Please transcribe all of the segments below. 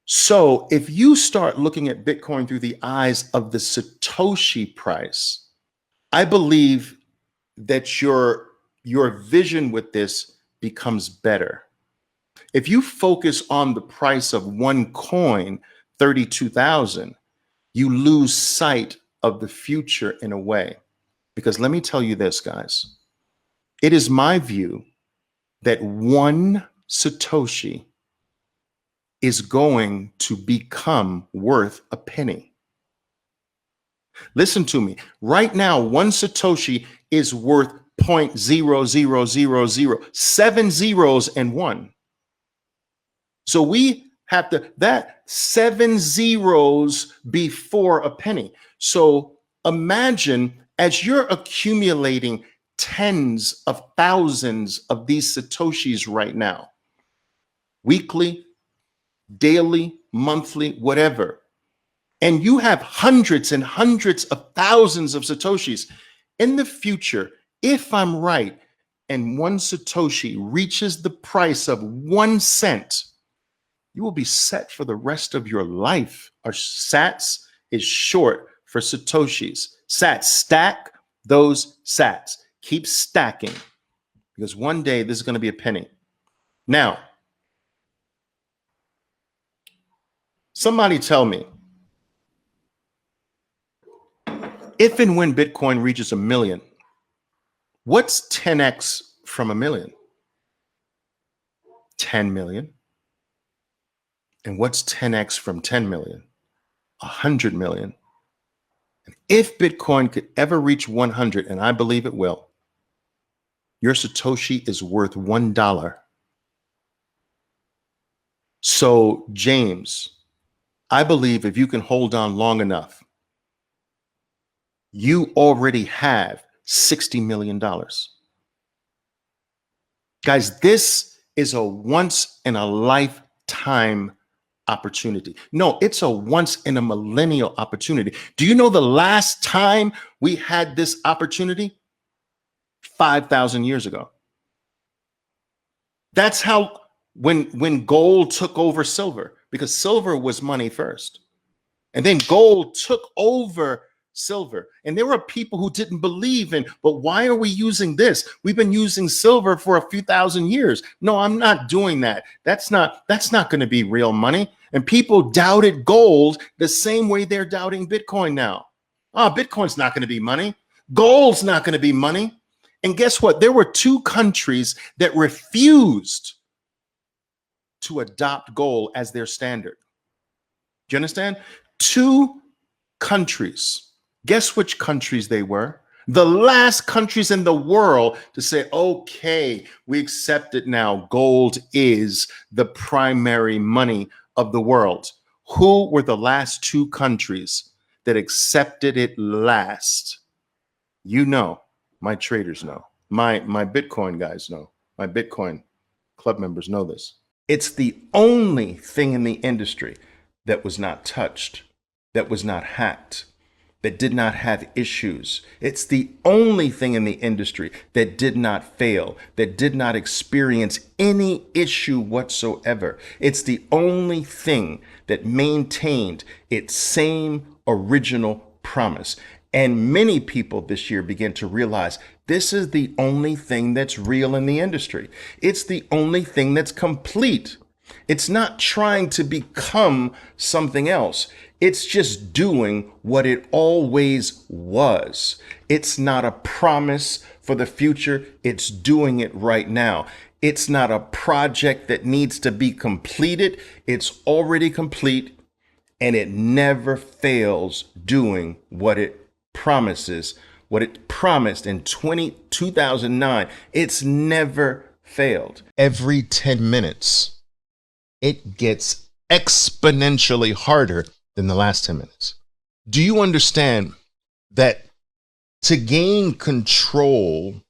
So if you start looking at Bitcoin through the eyes of the Satoshi price, I believe that your vision with this becomes better. If you focus on the price of one coin, 32,000, you lose sight of the future in a way. Because let me tell you this, guys. It is my view that one Satoshi is going to become worth a penny. Listen to me. Right now, one Satoshi is worth 0.0000, 7 zeros and 1. So we have to, that 7 zeros before a penny. So imagine as you're accumulating tens of thousands of these Satoshis right now, weekly, daily, monthly, whatever, and you have hundreds and hundreds of thousands of Satoshis in the future, if I'm right, and one Satoshi reaches the price of 1 cent, you will be set for the rest of your life. Our sats is short for Satoshis. Sats, stack those sats. Keep stacking, because one day this is going to be a penny. Now, somebody tell me, if and when Bitcoin reaches 1 million, what's 10x from 1 million? 10 million. And what's 10x from 10 million? 100 million. And if Bitcoin could ever reach 100, and I believe it will, your Satoshi is worth $1. So, James, I believe if you can hold on long enough, you already have $60 million. Guys, this is a once in a lifetime opportunity. No, it's a once in a millennial opportunity. Do you know the last time we had this opportunity? 5,000 years ago. That's how, when gold took over silver, because silver was money first. And then gold took over silver. And there were people who didn't believe in, but why are we using this? We've been using silver for a few thousand years. No, I'm not doing that. That's not going to be real money. And people doubted gold the same way they're doubting Bitcoin now. Oh, Bitcoin's not going to be money. Gold's not going to be money. And guess what? There were 2 countries that refused to adopt gold as their standard. Do you understand? 2 countries. Guess which countries they were? The last countries in the world to say, okay, we accept it now. Gold is the primary money of the world. Who were the last 2 countries that accepted it last? You know, my traders know, my Bitcoin guys know, my Bitcoin club members know this. It's the only thing in the industry that was not touched, that was not hacked, that did not have issues. It's the only thing in the industry that did not fail, that did not experience any issue whatsoever. It's the only thing that maintained its same original promise. And many people this year begin to realize this is the only thing that's real in the industry. It's the only thing that's complete. It's not trying to become something else. It's just doing what it always was. It's not a promise for the future. It's doing it right now. It's not a project that needs to be completed. It's already complete, and it never fails doing what it promises, what it promised in 2009. It's never failed. Every 10 minutes, it gets exponentially harder than the last 10 minutes. Do you understand that to gain control,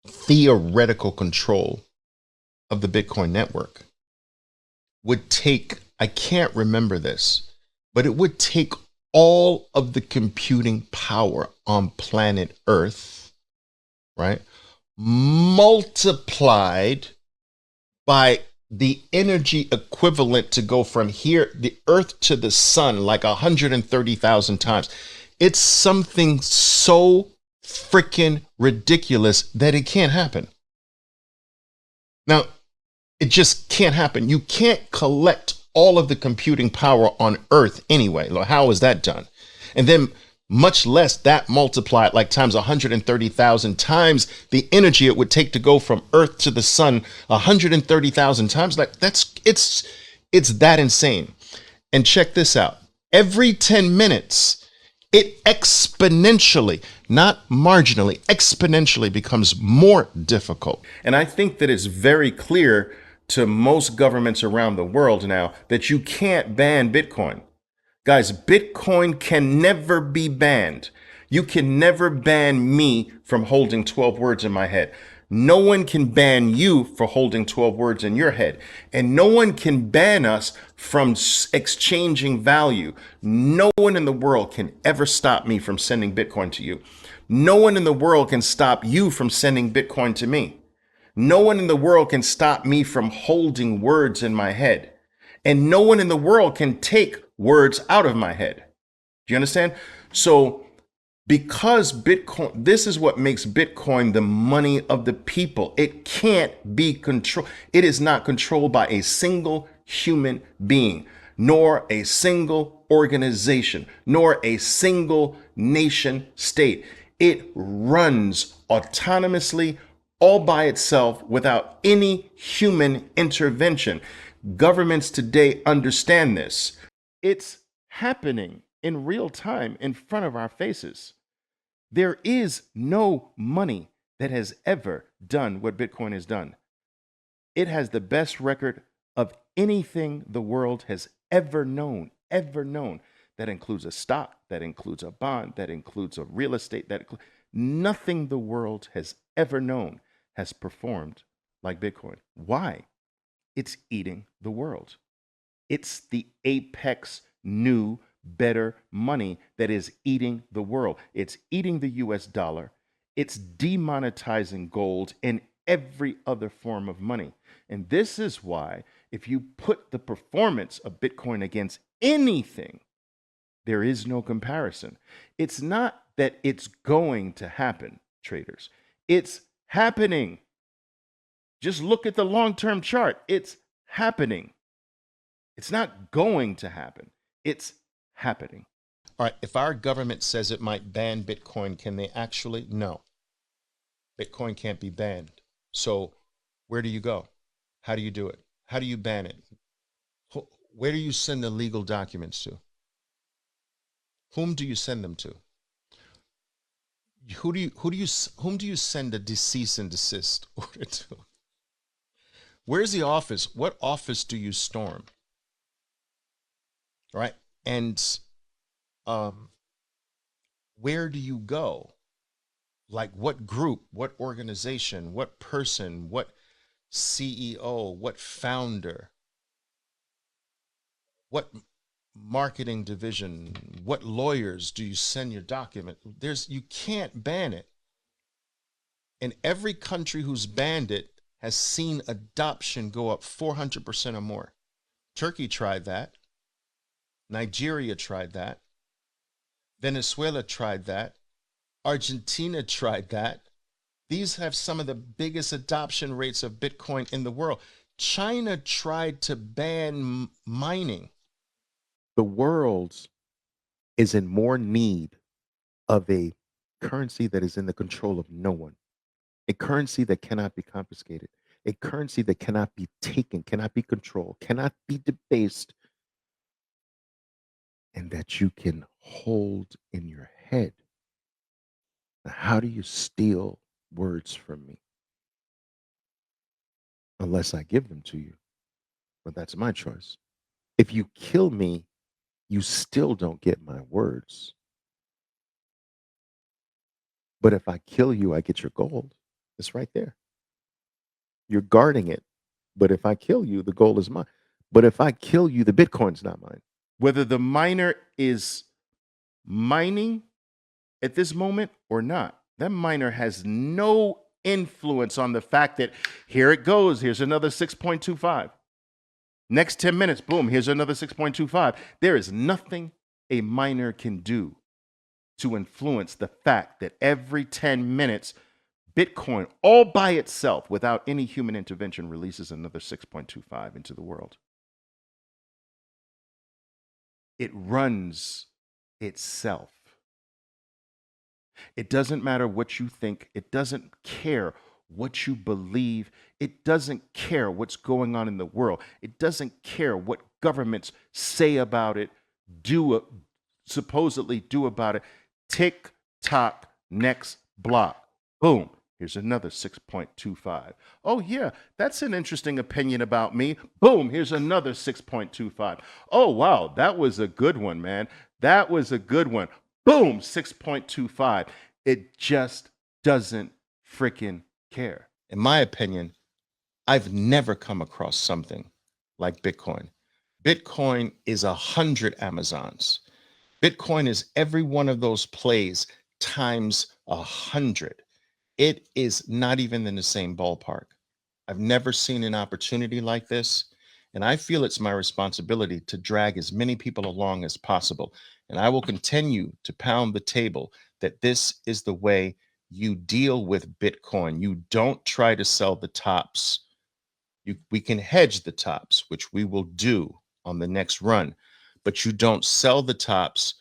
theoretical control of the Bitcoin network would take, I can't remember this, but it would take all of the computing power on planet Earth, right, multiplied by the energy equivalent to go from here, the earth to the sun, like 130,000 times. It's something so freaking ridiculous that it can't happen. Now, it just can't happen. You can't collect all of the computing power on earth anyway. How is that done? And then much less that multiplied like times 130,000 times the energy it would take to go from earth to the sun 130,000 times. Like it's that insane. And check this out. Every 10 minutes, it exponentially, not marginally, exponentially becomes more difficult. And I think that it's very clear to most governments around the world now that you can't ban Bitcoin. Guys, Bitcoin can never be banned. You can never ban me from holding 12 words in my head. No one can ban you for holding 12 words in your head. And no one can ban us from exchanging value. No one in the world can ever stop me from sending Bitcoin to you. No one in the world can stop you from sending Bitcoin to me. No one in the world can stop me from holding words in my head. And no one in the world can take words out of my head. Do you understand? So because Bitcoin, this is what makes Bitcoin the money of the people. It can't be controlled. It is not controlled by a single human being, nor a single organization, nor a single nation state. It runs autonomously, all by itself, without any human intervention. Governments today understand this. It's happening in real time in front of our faces. There is no money that has ever done what Bitcoin has done. It has the best record of anything the world has ever known, ever known. That includes a stock, that includes a bond, that includes a real estate, nothing the world has ever known has performed like Bitcoin. Why? It's eating the world. It's the apex new, better money that is eating the world. It's eating the US dollar. It's demonetizing gold and every other form of money. And this is why, if you put the performance of Bitcoin against anything, there is no comparison. It's not that it's going to happen, traders. It's happening. Just look at the long-term chart. It's happening. It's not going to happen. It's happening. All right, if our government says it might ban Bitcoin, can they actually? No. Bitcoin can't be banned. So where do you go? How do you do it? How do you ban it? Where do you send the legal documents to? Whom do you send them to? Whom do you send a cease and desist order to? Where's the office? What office do you storm? All right. And where do you go? Like what group, what organization, what person, what CEO, what founder, what marketing division, what lawyers do you send your document? You can't ban it. And every country who's banned it has seen adoption go up 400% or more. Turkey tried that. Nigeria tried that. Venezuela tried that. Argentina tried that. These have some of the biggest adoption rates of Bitcoin in the world. China tried to ban mining. The world is in more need of a currency that is in the control of no one, a currency that cannot be confiscated, a currency that cannot be taken, cannot be controlled, cannot be debased, and that you can hold in your head. Now, how do you steal words from me? Unless I give them to you. But that's my choice. If you kill me, you still don't get my words. But if I kill you, I get your gold. It's right there. You're guarding it. But if I kill you, the gold is mine. But if I kill you, the Bitcoin's not mine. Whether the miner is mining at this moment or not, that miner has no influence on the fact that here it goes. Here's another 6.25. Next 10 minutes, boom, here's another 6.25. There is nothing a miner can do to influence the fact that every 10 minutes, Bitcoin all by itself, without any human intervention, releases another 6.25 into the world. It runs itself. It doesn't matter what you think. It doesn't care what you believe. It doesn't care what's going on in the world. It doesn't care what governments say about it, supposedly do about it. Tick tock, next block. Boom. Here's another 6.25. Oh, yeah, that's an interesting opinion about me. Boom, here's another 6.25. Oh, wow, that was a good one, man. That was a good one. Boom, 6.25. It just doesn't freaking care. In my opinion, I've never come across something like Bitcoin. Bitcoin is 100 Amazons. Bitcoin is every one of those plays times 100. It is not even in the same ballpark. I've never seen an opportunity like this, and I feel it's my responsibility to drag as many people along as possible. And I will continue to pound the table that this is the way you deal with Bitcoin. You don't try to sell the tops. We can hedge the tops, which we will do on the next run, but you don't sell the tops.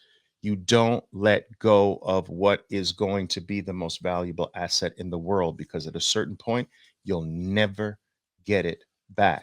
You don't let go of what is going to be the most valuable asset in the world, because at a certain point, you'll never get it back.